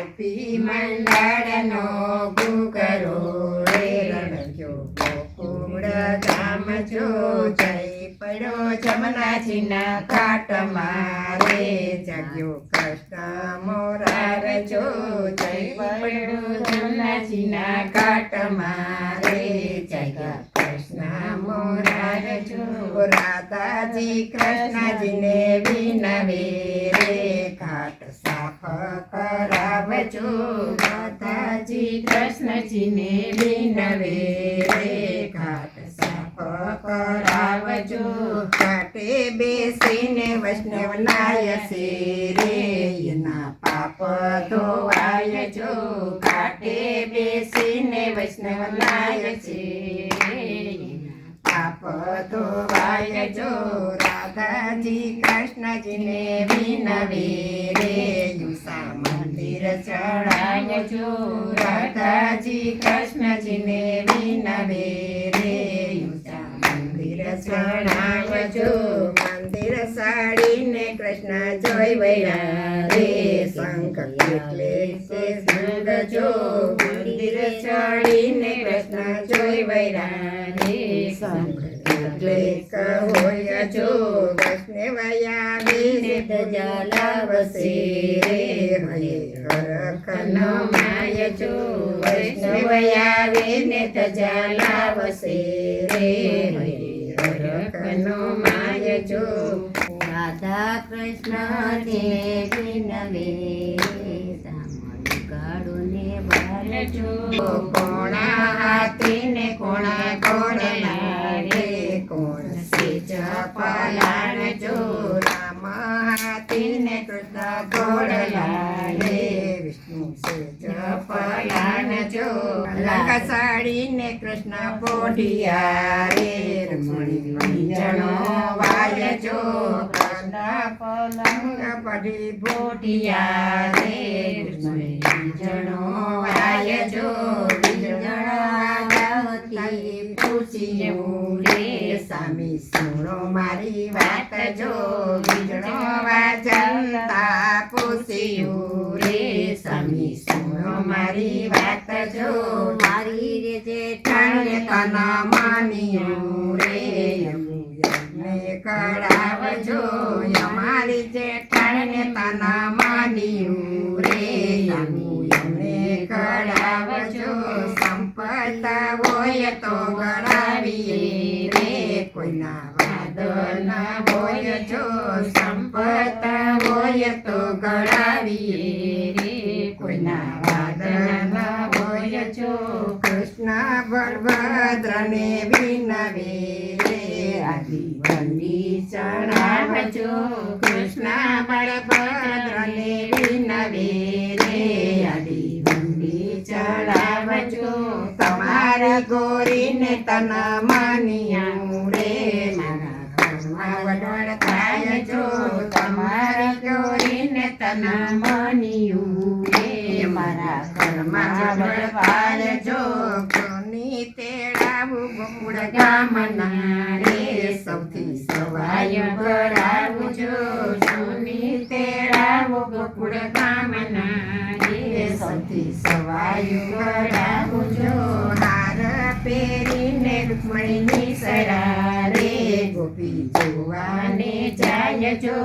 ગોપી મંડળનો ગુગરો રે રણક્યો ગોકુળ ગામ જો જઈ પડ્યો જમનાજીના ઘાટમાં રે જાગ્યો કૃષ્ણ મોરાર જો જઈ પડ્યો જમનાજીના ઘાટમાં રે જાગ્યા કૃષ્ણ મોરાર જો રાધાજી કૃષ્ણજીને વિનવે રે ઘાટ સાફ કરાવજો રાધાજી કૃષ્ણજીને વિનવે રે ઘાટ સાફ કરાવજો ઘાટે બેસીને વૈષ્ણવ નાયસે રે એના પાપ ધોવાય જો ઘાટે બેસીને વૈષ્ણવ નાયસે પાપ ધોવાય જો રાધાજી કૃષ્ણજીને વિનવે રે યુસા મંદિર ચડાય જો રાધાજી કૃષ્ણજીને વિનવે રે યુસા મંદિર ચડાય જો મંદિર સાડીને કૃષ્ણ જોઈ વૈરા રે શંખ એટલે તે સંગ જો મંદિર ચડીને કૃષ્ણ જોઈ વૈરા રે શંખ એટલે કહોય જો વૈષ્ણવયા વિને ધજા લાવશે રે હરે હરખનો માય જો વૈષ્ણવયા વિને ધજા લાવશે રે હરે હરખનો માય જો રાધા કૃષ્ણ તે વિનવે કાળુને બાર જો કોણા હાથીને કોણા ઘોડલા રે કોણ સેજ પલાણ જો રામ હાથીને કૃષ્ણ ઘોડલા રે વિષ્ણુ સેજ પલાણ જો લંકા સાડીને કૃષ્ણ પોઢિયા રે રમણી જણો વાય જો કૃષ્ણ પલંગ પડી પોઢિયા રે જણો વાય જો બીજણાવતી પૂછ્યું રે સામી સુણો મારી વાત જો બીજણો વાજનતા પૂછ્યું રે સામી સુણો મારી વાત જો મારી રે જેઠાણીને તના માન્યું રે યમને કરાવજો અમારી જેઠાણીને તના માન્યું રે યમને કરાવજો સંપત હોય તો ગણાવીએ રે કોઈના વાદ ના હોય જો સંપત હોય તો ગણાવીએ રે કોઈના વાદ ના હોય જો કૃષ્ણ બળભદ્રને વિનવે રે આદિ વંદી ચણાવજો કૃષ્ણ બળભદ્રને વિનવે રે આદિ વંદી ચણાવજો તમારી ગોરીને તન માન્યું રે મારા ઘરમાં વડોળ થાય જો તમારી ગોરીને તન માન્યું રે મારા ઘરમાં વડોળ થાય જો કોની તેડાવું ગોકુળ ગામના રે સૌથી સવાય કરાવું જો સોની તેડાવું ગોકુળ ગામના રે સૌથી સવાય કરાવું જો હાર પહેરીને રૂકમણીની સરા રે ગોપી જોવાને જાય જો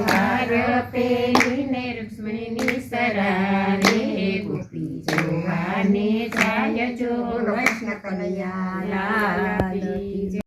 હાર પહેરીને રૂક્ષ્મણીની સરા રે ગોપી જોવાને જાય જો કૃષ્ણ કનૈયા